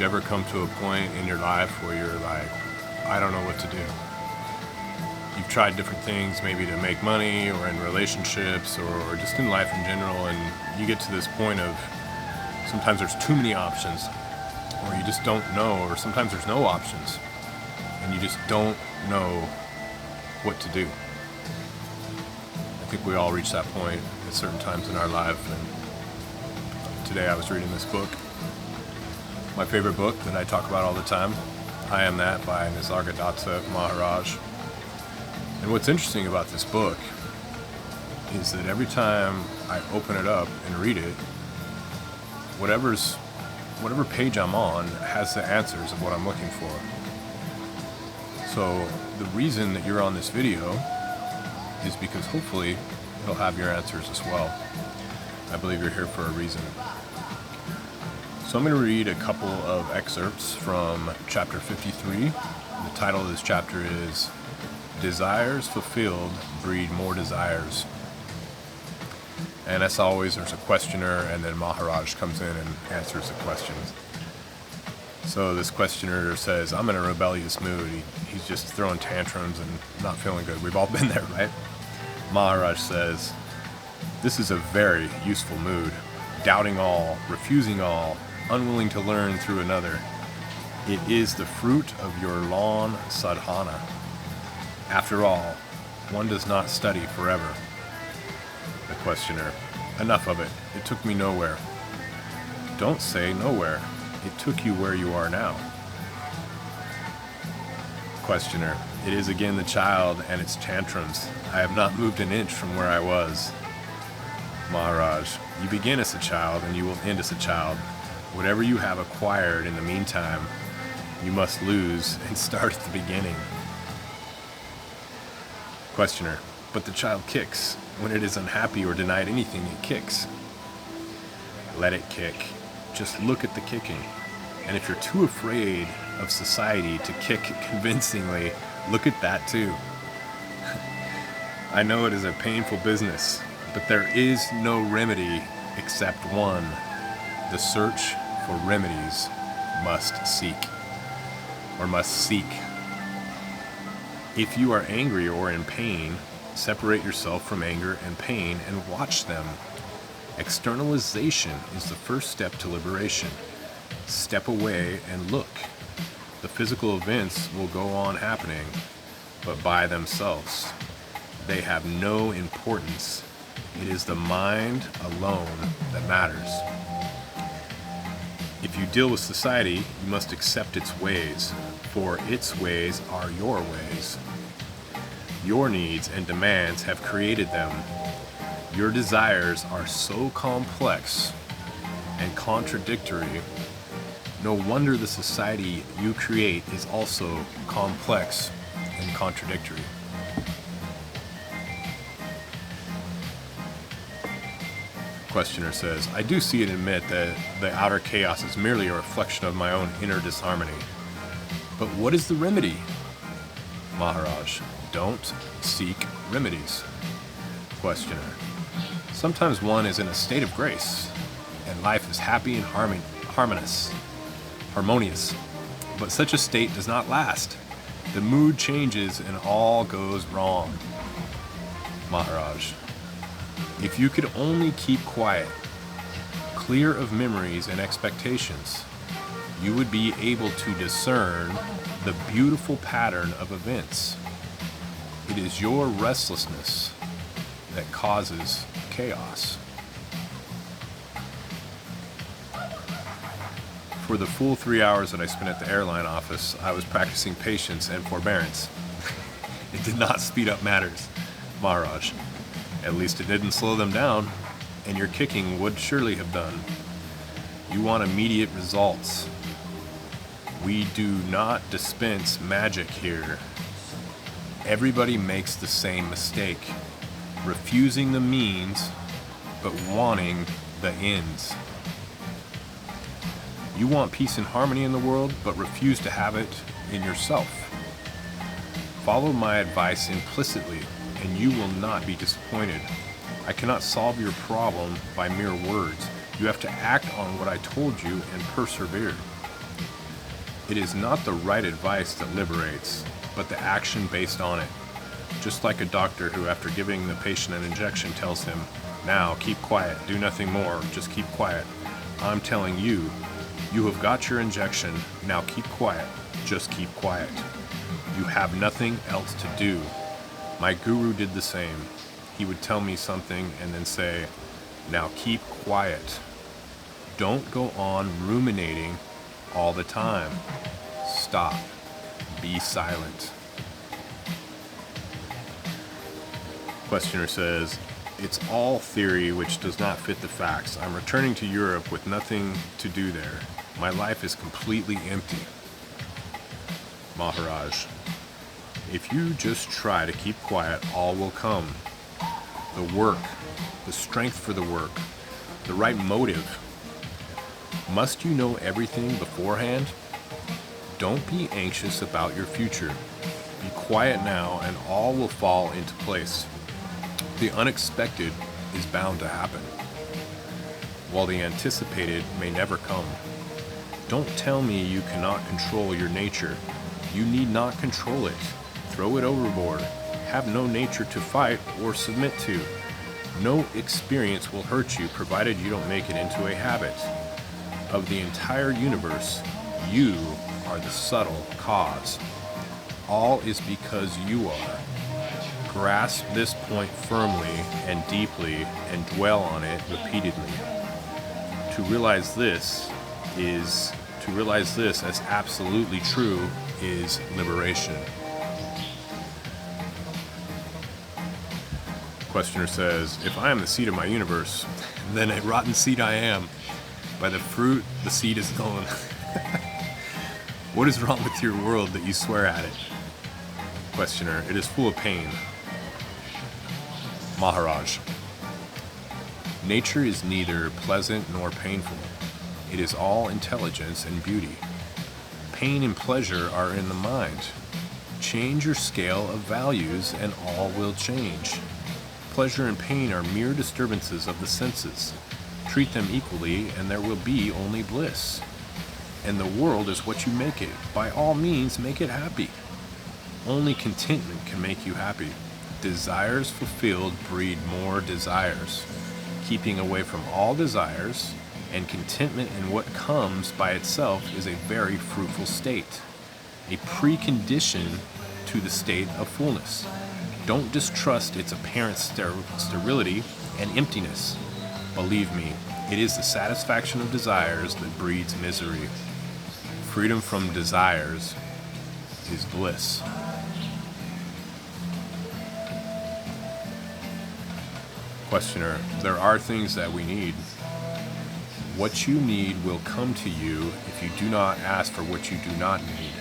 you ever come to a point in your life where you're like, I don't know what to do? You've tried different things, maybe to make money or in relationships or just in life in general, and you get to this point of sometimes there's too many options, or you just don't know, or sometimes there's no options, and you just don't know what to do. I think we all reach that point at certain times in our life, and today I was reading this book, my favorite book that I talk about all the time, I Am That by Nisargadatta Maharaj. And what's interesting about this book is that every time I open it up and read it, whatever page I'm on has the answers of what I'm looking for. So the reason that you're on this video is because hopefully it'll have your answers as well. I believe you're here for a reason. So I'm going to read a couple of excerpts from chapter 53. The title of this chapter is Desires Fulfilled Breed More Desires. And as always, there's a questioner, and then Maharaj comes in and answers the questions. So this questioner says, I'm in a rebellious mood. He's just throwing tantrums and not feeling good. We've all been there, right? Maharaj says, this is a very useful mood. Doubting all, refusing all, unwilling to learn through another. It is the fruit of your long sadhana. After all, one does not study forever. The questioner, enough of it. It took me nowhere. Don't say nowhere. It took you where you are now. Questioner, it is again the child and its tantrums. I have not moved an inch from where I was. Maharaj, you begin as a child and you will end as a child. Whatever you have acquired in the meantime, you must lose and start at the beginning. Questioner, but the child kicks. When it is unhappy or denied anything, it kicks. Let it kick. Just look at the kicking. And if you're too afraid of society to kick convincingly, look at that too. I know it is a painful business, but there is no remedy except one. The search for remedies must seek. If you are angry or in pain, separate yourself from anger and pain and watch them. Externalization is the first step to liberation. Step away and look. The physical events will go on happening, but by themselves. They have no importance. It is the mind alone that matters. If you deal with society, you must accept its ways, for its ways are your ways. Your needs and demands have created them. Your desires are so complex and contradictory. No wonder the society you create is also complex and contradictory. Questioner says, I do see and admit that the outer chaos is merely a reflection of my own inner disharmony. But what is the remedy? Maharaj, don't seek remedies. Questioner, sometimes one is in a state of grace, and life is happy and harmonious. But such a state does not last. The mood changes and all goes wrong. Maharaj, if you could only keep quiet, clear of memories and expectations, you would be able to discern the beautiful pattern of events. It is your restlessness that causes chaos. For the full 3 hours that I spent at the airline office, I was practicing patience and forbearance. It did not speed up matters, Maharaj. At least it didn't slow them down, and your kicking would surely have done. You want immediate results. We do not dispense magic here. Everybody makes the same mistake, refusing the means, but wanting the ends. You want peace and harmony in the world, but refuse to have it in yourself. Follow my advice implicitly, and you will not be disappointed. I cannot solve your problem by mere words. You have to act on what I told you and persevere. It is not the right advice that liberates, but the action based on it. Just like a doctor who, after giving the patient an injection, tells him, "Now, keep quiet, do nothing more, just keep quiet." I'm telling you, you have got your injection, now keep quiet, just keep quiet. You have nothing else to do. My guru did the same. He would tell me something and then say, "Now keep quiet." Don't go on ruminating all the time. Stop. Be silent. Questioner says, "It's all theory which does not fit the facts. I'm returning to Europe with nothing to do there. My life is completely empty." Maharaj, if you just try to keep quiet, all will come. The work, the strength for the work, the right motive. Must you know everything beforehand? Don't be anxious about your future. Be quiet now and all will fall into place. The unexpected is bound to happen, while the anticipated may never come. Don't tell me you cannot control your nature. You need not control it. Throw it overboard. Have no nature to fight or submit to. No experience will hurt you, provided you don't make it into a habit. Of the entire universe, you are the subtle cause. All is because you are. Grasp this point firmly and deeply and dwell on it repeatedly. To realize this as absolutely true is liberation. Questioner says, "If I am the seed of my universe, then a rotten seed I am. By the fruit, the seed is known." What is wrong with your world that you swear at it? Questioner, "It is full of pain." Maharaj, nature is neither pleasant nor painful. It is all intelligence and beauty. Pain and pleasure are in the mind. Change your scale of values and all will change. Pleasure and pain are mere disturbances of the senses. Treat them equally and there will be only bliss. And the world is what you make it. By all means, make it happy. Only contentment can make you happy. Desires fulfilled breed more desires. Keeping away from all desires and contentment in what comes by itself is a very fruitful state, a precondition to the state of fullness. Don't distrust its apparent sterility and emptiness. Believe me, it is the satisfaction of desires that breeds misery. Freedom from desires is bliss. Questioner, there are things that we need. What you need will come to you if you do not ask for what you do not need.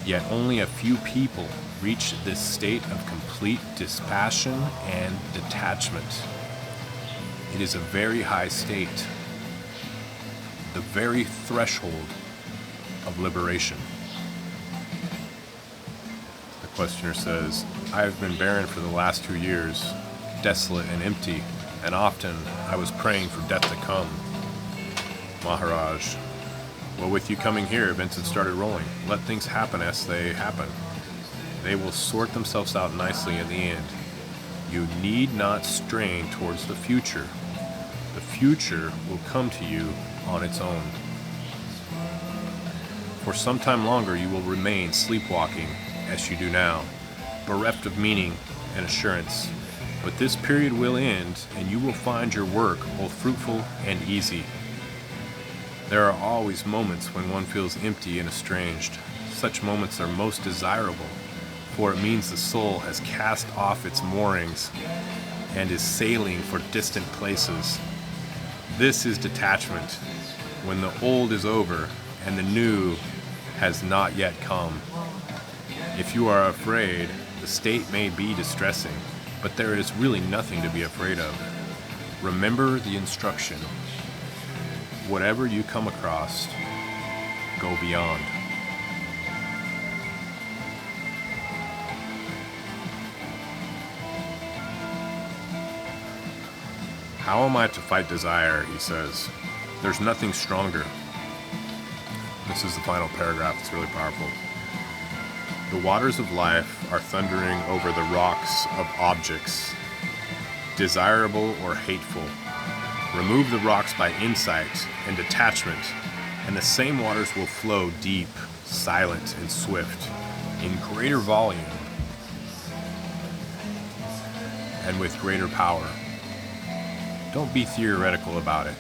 Yet only a few people reach this state of complete dispassion and detachment. It is a very high state, the very threshold of liberation. The questioner says, "I have been barren for the last 2 years, desolate and empty, and often I was praying for death to come." Maharaj, well, with you coming here, events have started rolling. Let things happen as they happen. They will sort themselves out nicely in the end. You need not strain towards the future. The future will come to you on its own. For some time longer you will remain sleepwalking, as you do now, bereft of meaning and assurance. But this period will end, and you will find your work both fruitful and easy. There are always moments when one feels empty and estranged. Such moments are most desirable, for it means the soul has cast off its moorings and is sailing for distant places. This is detachment, when the old is over and the new has not yet come. If you are afraid, the state may be distressing, but there is really nothing to be afraid of. Remember the instruction. Whatever you come across, go beyond. How am I to fight desire, he says. There's nothing stronger. This is the final paragraph. It's really powerful. The waters of life are thundering over the rocks of objects, desirable or hateful. Remove the rocks by insight and detachment, and the same waters will flow deep, silent, and swift, in greater volume, and with greater power. Don't be theoretical about it.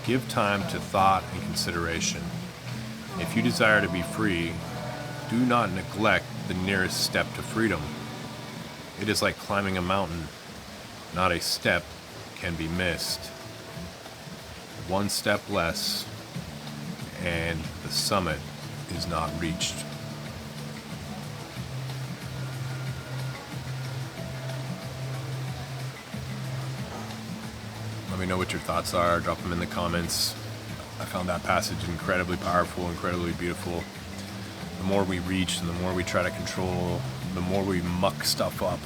Give time to thought and consideration. If you desire to be free, do not neglect the nearest step to freedom. It is like climbing a mountain. Not a step can be missed. One step less, and the summit is not reached. Let me know what your thoughts are. Drop them in the comments. I found that passage incredibly powerful, incredibly beautiful. The more we reach and the more we try to control, the more we muck stuff up.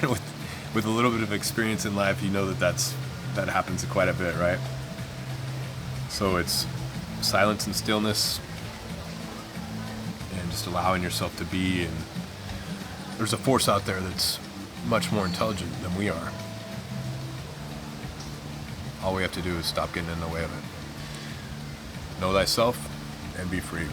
And with a little bit of experience in life, you know that happens quite a bit, right? So it's silence and stillness, and just allowing yourself to be. And there's a force out there that's much more intelligent than we are. All we have to do is stop getting in the way of it. Know thyself and be free.